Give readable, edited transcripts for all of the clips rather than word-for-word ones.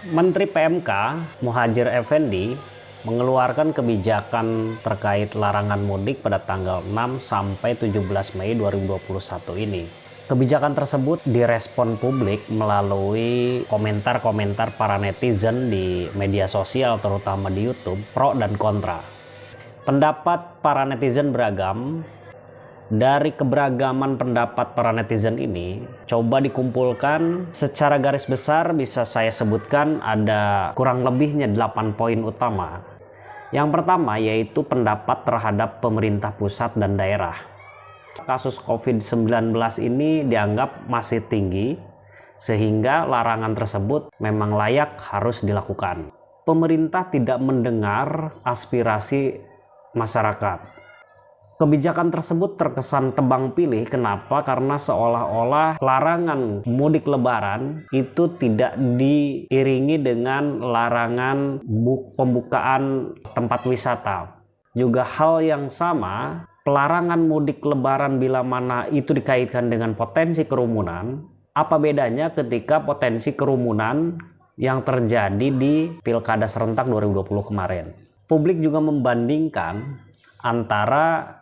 Menteri PMK Muhadjir Effendi mengeluarkan kebijakan terkait larangan mudik pada tanggal 6 sampai 17 Mei 2021 ini. Kebijakan tersebut direspon publik melalui komentar-komentar para netizen di media sosial, terutama di YouTube, pro dan kontra. Pendapat para netizen beragam. Dari keberagaman pendapat para netizen ini, coba dikumpulkan secara garis besar bisa saya sebutkan ada kurang lebihnya 8 poin utama. Yang pertama yaitu pendapat terhadap pemerintah pusat dan daerah. Kasus COVID-19 ini dianggap masih tinggi, sehingga larangan tersebut memang layak harus dilakukan. Pemerintah tidak mendengar aspirasi masyarakat. Kebijakan tersebut terkesan tebang pilih. Kenapa? Karena seolah-olah larangan mudik lebaran itu tidak diiringi dengan larangan pembukaan tempat wisata. Juga hal yang sama, pelarangan mudik lebaran bila mana itu dikaitkan dengan potensi kerumunan. Apa bedanya ketika potensi kerumunan yang terjadi di Pilkada serentak 2020 kemarin? Publik juga membandingkan antara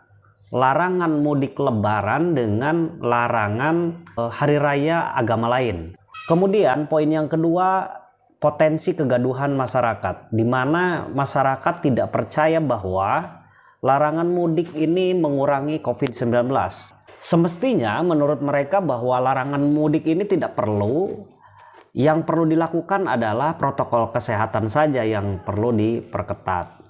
larangan mudik lebaran dengan larangan hari raya agama lain. Kemudian poin yang kedua, potensi kegaduhan masyarakat, di mana masyarakat tidak percaya bahwa larangan mudik ini mengurangi COVID-19. Semestinya menurut mereka bahwa larangan mudik ini tidak perlu. Yang perlu dilakukan adalah protokol kesehatan saja yang perlu diperketat.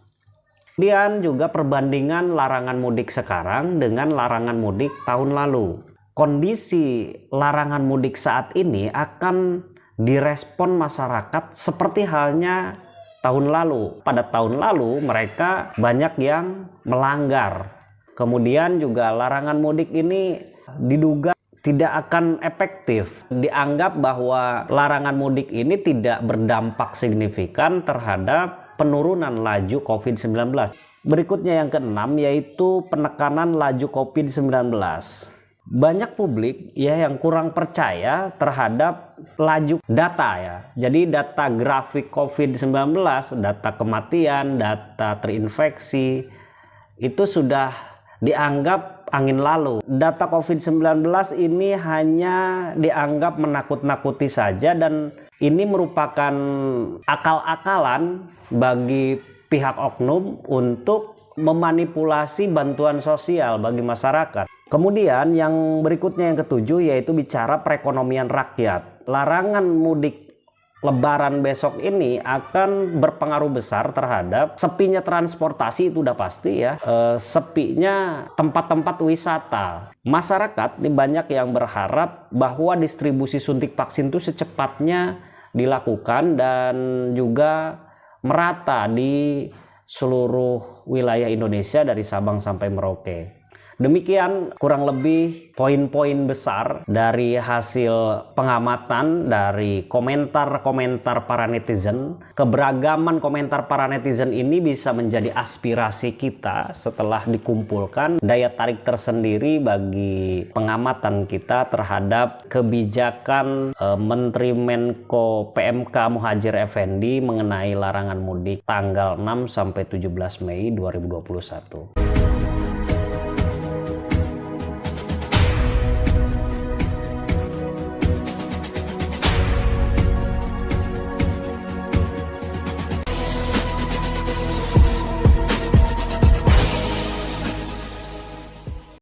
Kemudian juga perbandingan larangan mudik sekarang dengan larangan mudik tahun lalu. Kondisi larangan mudik saat ini akan direspon masyarakat seperti halnya tahun lalu. Pada tahun lalu mereka banyak yang melanggar. Kemudian juga larangan mudik ini diduga tidak akan efektif. Dianggap bahwa larangan mudik ini tidak berdampak signifikan terhadap penurunan laju COVID-19. Berikutnya yang keenam yaitu penekanan laju COVID-19. Banyak publik yang kurang percaya terhadap laju data ya. Jadi data grafik COVID-19, data kematian, data terinfeksi itu sudah dianggap angin lalu. Data COVID-19 ini hanya dianggap menakut-nakuti saja dan ini merupakan akal-akalan bagi pihak oknum untuk memanipulasi bantuan sosial bagi masyarakat. Kemudian yang berikutnya yang ketujuh yaitu bicara perekonomian rakyat. Larangan mudik lebaran besok ini akan berpengaruh besar terhadap sepinya transportasi, itu udah pasti ya. Sepinya tempat-tempat wisata. Masyarakat ini banyak yang berharap bahwa distribusi suntik vaksin itu secepatnya dilakukan dan juga merata di seluruh wilayah Indonesia dari Sabang sampai Merauke. Demikian kurang lebih poin-poin besar dari hasil pengamatan dari komentar-komentar para netizen. Keberagaman komentar para netizen ini bisa menjadi aspirasi kita setelah dikumpulkan, daya tarik tersendiri bagi pengamatan kita terhadap kebijakan Menteri Menko PMK Muhadjir Effendi mengenai larangan mudik tanggal 6 sampai 17 Mei 2021.